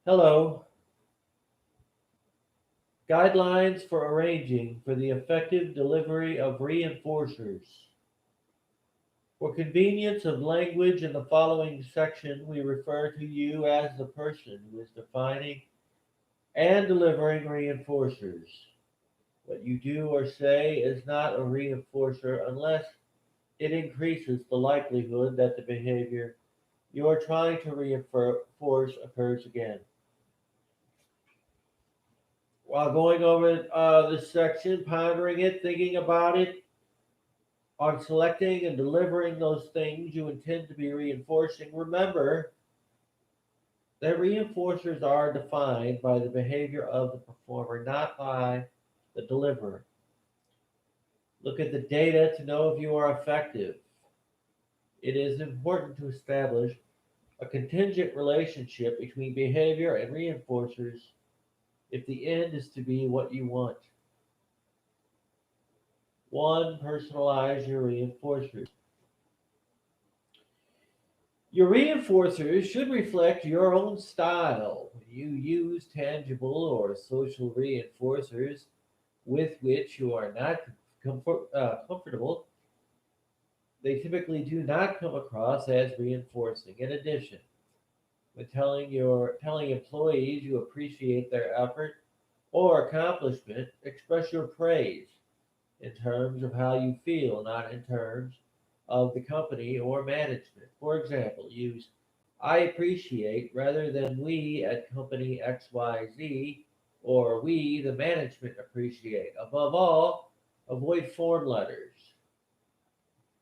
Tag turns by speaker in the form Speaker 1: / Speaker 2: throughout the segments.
Speaker 1: Hello. Guidelines for arranging for the effective delivery of reinforcers. For convenience of language in the following section, we refer to you as the person who is defining and delivering reinforcers. What you do or say is not a reinforcer unless it increases the likelihood that the behavior you are trying to reinforce occurs again. While going over this section, pondering it, thinking about it, on selecting and delivering those things you intend to be reinforcing, remember that reinforcers are defined by the behavior of the performer, not by the deliverer. Look at the data to know if you are effective. It is important to establish a contingent relationship between behavior and reinforcers if the end is to be what you want. One, personalize your reinforcers. Your reinforcers should reflect your own style. When you use tangible or social reinforcers with which you are not comfortable, they typically do not come across as reinforcing. In addition, when telling employees you appreciate their effort or accomplishment, express your praise in terms of how you feel, not in terms of the company or management. For example, use I appreciate rather than we at company XYZ or we, the management, appreciate. Above all, avoid form letters.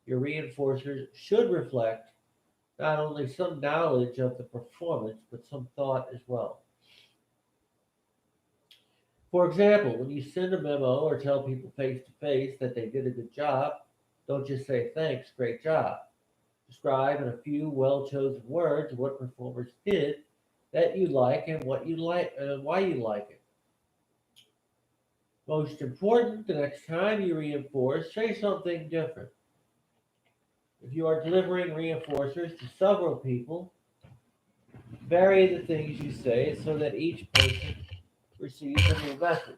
Speaker 1: Your reinforcers should reflect not only some knowledge of the performance, but some thought as well. For example, when you send a memo or tell people face to face that they did a good job, don't just say thanks, great job. Describe in a few well chosen words what performers did that you like and what you like and why you like it. Most important, the next time you reinforce, say something different. If you are delivering reinforcers to several people, vary the things you say so that each person receives a new message.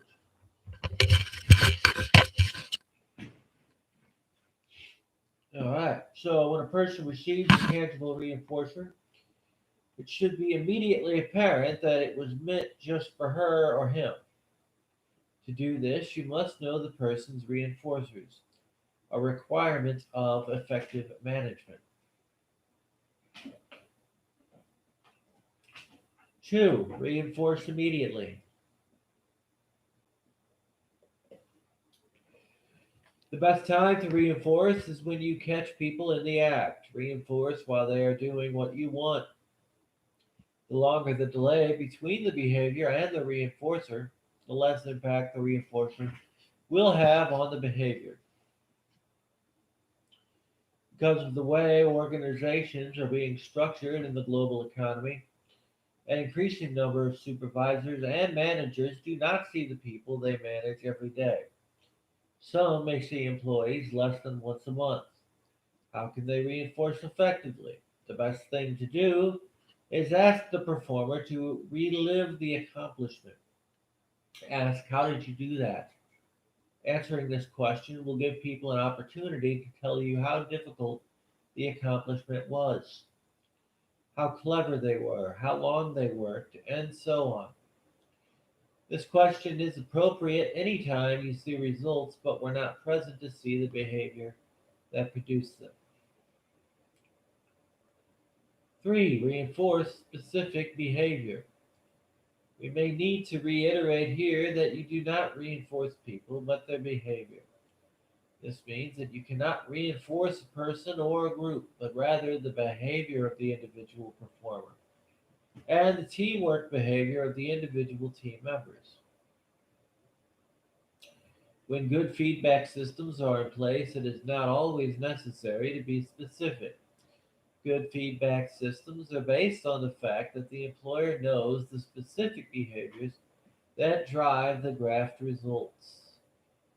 Speaker 1: All right. So when a person receives a tangible reinforcer, it should be immediately apparent that it was meant just for her or him. To do this, you must know the person's reinforcers, a requirement of effective management. Two, reinforce immediately. The best time to reinforce is when you catch people in the act. Reinforce while they are doing what you want. The longer the delay between the behavior and the reinforcer, the less impact the reinforcer will have on the behavior. Because of the way organizations are being structured in the global economy, an increasing number of supervisors and managers do not see the people they manage every day. Some may see employees less than once a month. How can they reinforce effectively? The best thing to do is ask the performer to relive the accomplishment. Ask, how did you do that? Answering this question will give people an opportunity to tell you how difficult the accomplishment was, how clever they were, how long they worked, and so on. This question is appropriate anytime you see results but were not present to see the behavior that produced them. Three, reinforce specific behavior. We may need to reiterate here that you do not reinforce people but their behavior. This means that you cannot reinforce a person or a group, but rather the behavior of the individual performer and the teamwork behavior of the individual team members. When good feedback systems are in place, it is not always necessary to be specific. Good feedback systems are based on the fact that the employer knows the specific behaviors that drive the graphed results.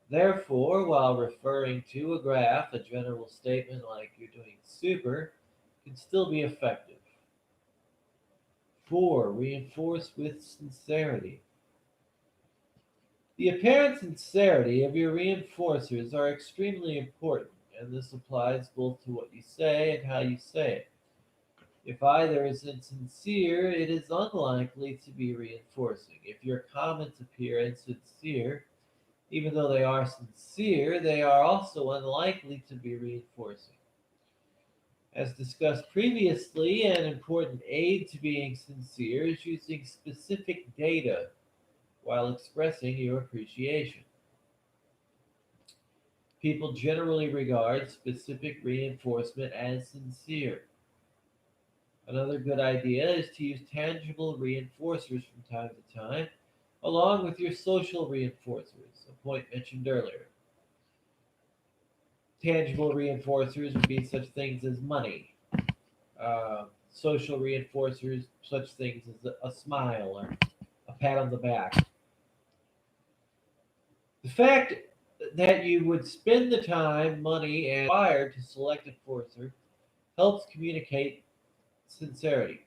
Speaker 1: Therefore, while referring to a graph, a general statement like you're doing super can still be effective. 4. Reinforce with sincerity. The apparent sincerity of your reinforcers are extremely important, and this applies both to what you say and how you say it. If either is insincere, it is unlikely to be reinforcing. If your comments appear insincere, even though they are sincere, they are also unlikely to be reinforcing. As discussed previously, an important aid to being sincere is using specific data while expressing your appreciation. People generally regard specific reinforcement as sincere. Another good idea is to use tangible reinforcers from time to time, along with your social reinforcers, a point mentioned earlier. Tangible reinforcers would be such things as money, social reinforcers, such things as a smile or a pat on the back. The fact that you would spend the time, money, and required to select a enforcer helps communicate sincerity.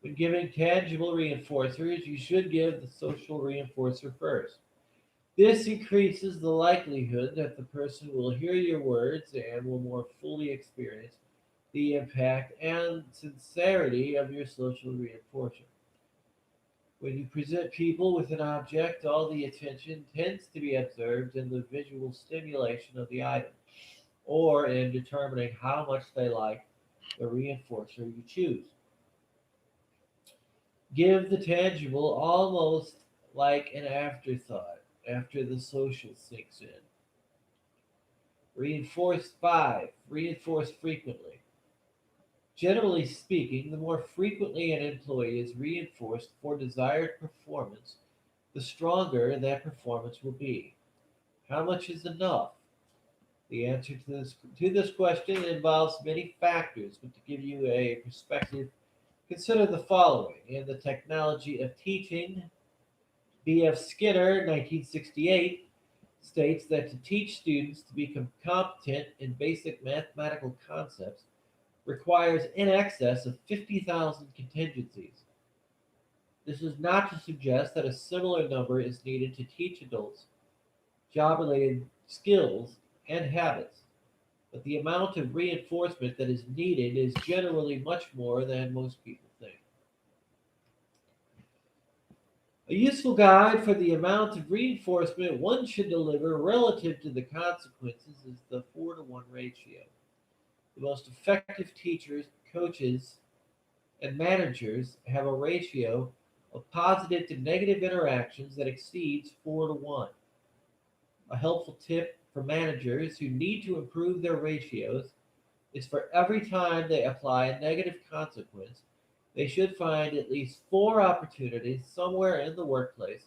Speaker 1: When giving tangible reinforcers, you should give the social reinforcer first. This increases the likelihood that the person will hear your words and will more fully experience the impact and sincerity of your social reinforcer. When you present people with an object, all the attention tends to be observed in the visual stimulation of the item, or in determining how much they like the reinforcer you choose. Give the tangible almost like an afterthought after the social sinks in. Reinforce 5. Reinforce frequently. Generally speaking, the more frequently an employee is reinforced for desired performance, the stronger that performance will be. How much is enough? The answer to this question involves many factors, but to give you a perspective, consider the following. In The Technology of Teaching, B.F. Skinner, 1968, states that to teach students to become competent in basic mathematical concepts requires in excess of 50,000 contingencies. This is not to suggest that a similar number is needed to teach adults job related skills and habits, but the amount of reinforcement that is needed is generally much more than most people think. A useful guide for the amount of reinforcement one should deliver relative to the consequences is the 4-to-1 ratio. The most effective teachers, coaches, and managers have a ratio of positive to negative interactions that exceeds 4 to 1. A helpful tip for managers who need to improve their ratios is for every time they apply a negative consequence, they should find at least 4 opportunities somewhere in the workplace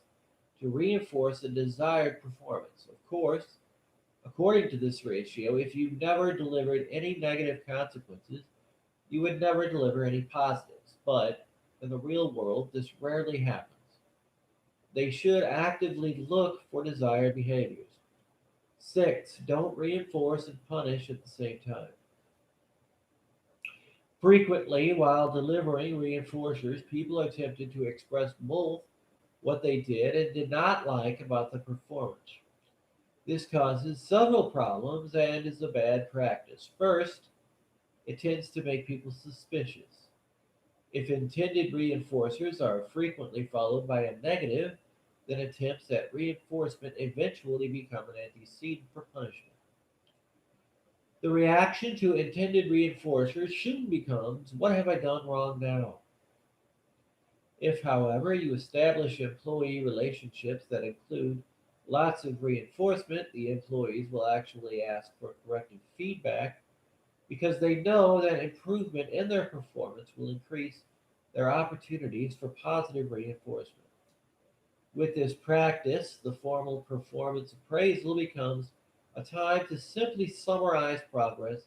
Speaker 1: to reinforce a desired performance. Of course, according to this ratio, if you never delivered any negative consequences, you would never deliver any positives. But in the real world, this rarely happens. They should actively look for desired behaviors. 6. Don't reinforce and punish at the same time. Frequently, while delivering reinforcers, people are tempted to express both what they did and did not like about the performance. This causes several problems and is a bad practice. First, it tends to make people suspicious. If intended reinforcers are frequently followed by a negative, then attempts at reinforcement eventually become an antecedent for punishment. The reaction to intended reinforcers soon becomes, what have I done wrong now? If, however, you establish employee relationships that include lots of reinforcement, the employees will actually ask for corrective feedback because they know that improvement in their performance will increase their opportunities for positive reinforcement. With this practice, the formal performance appraisal becomes a time to simply summarize progress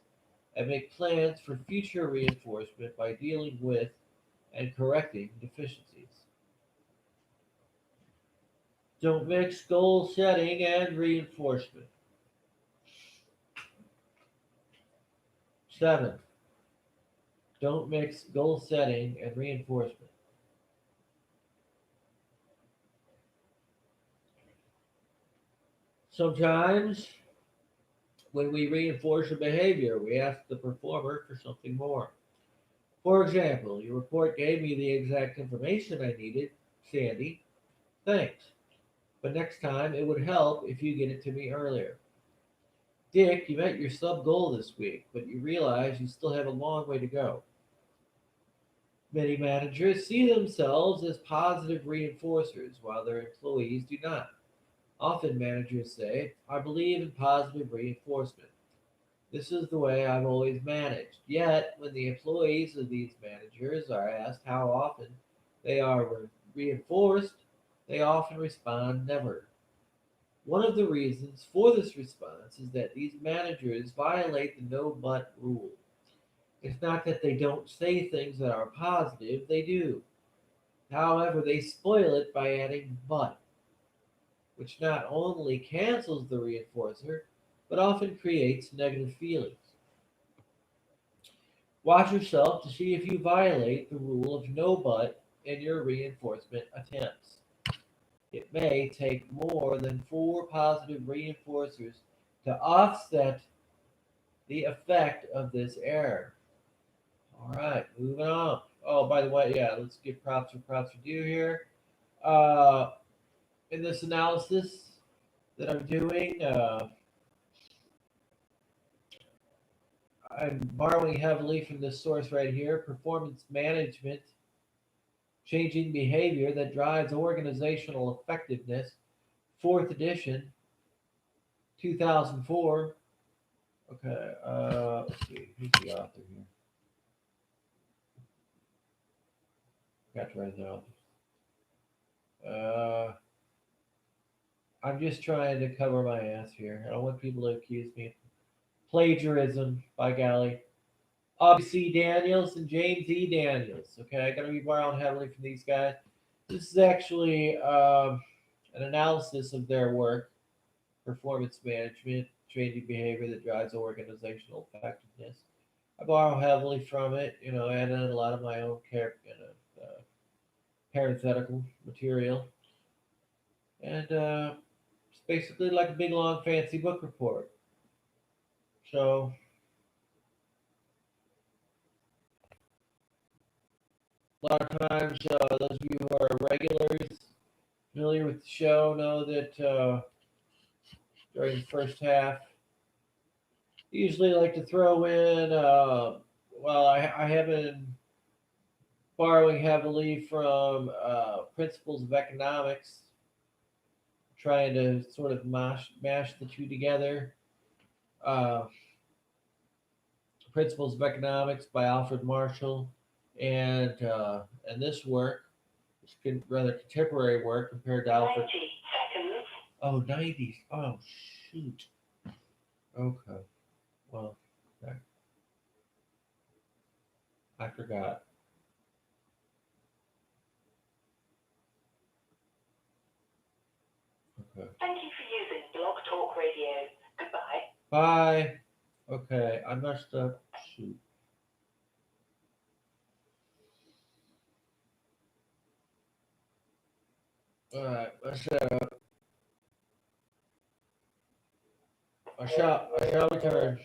Speaker 1: and make plans for future reinforcement by dealing with and correcting deficiencies. Don't mix goal setting and reinforcement. 7. Don't mix goal setting and reinforcement. Sometimes when we reinforce a behavior, we ask the performer for something more. For example, your report gave me the exact information I needed, Sandy. Thanks. But next time it would help if you get it to me earlier. Dick, you met your sub goal this week, but you realize you still have a long way to go. Many managers see themselves as positive reinforcers while their employees do not. Often managers say, I believe in positive reinforcement. This is the way I've always managed. Yet, when the employees of these managers are asked how often they are reinforced, they often respond never. One of the reasons for this response is that these managers violate the no but rule. It's not that they don't say things that are positive, they do. However, they spoil it by adding but, which not only cancels the reinforcer, but often creates negative feelings. Watch yourself to see if you violate the rule of no but in your reinforcement attempts. It may take more than four positive reinforcers to offset the effect of this error. All right, moving on. Oh, by the way, yeah, let's give props where props are due here. Uh, in this analysis that I'm doing, I'm borrowing heavily from this source right here, Performance Management, Changing Behavior That Drives Organizational Effectiveness, 4th edition, 2004. Okay, let's see, who's the author here? Got to write down. Uh, I'm just trying to cover my ass here. I don't want people to accuse me of plagiarism, by golly. C. Daniels and James E. Daniels. Okay, I gotta be borrowing heavily from these guys. This is actually an analysis of their work, performance management, changing behavior that drives organizational effectiveness. I borrow heavily from it, add in a lot of my own parenthetical material, and it's basically like a big long fancy book report. So a lot of times, those of you who are regulars, familiar with the show, know that during the first half, I usually like to throw in, I have been borrowing heavily from principles of economics, trying to sort of mash the two together. Uh, Principles of Economics by Alfred Marshall, and this work, it's rather contemporary work compared to Alfred. 90 seconds. Oh, 90s. Oh, shoot. Okay. Well, I forgot. Okay. Thank you for using Blog Talk Radio. Goodbye. Bye. Okay, I messed up. Shoot. All right, I shall return.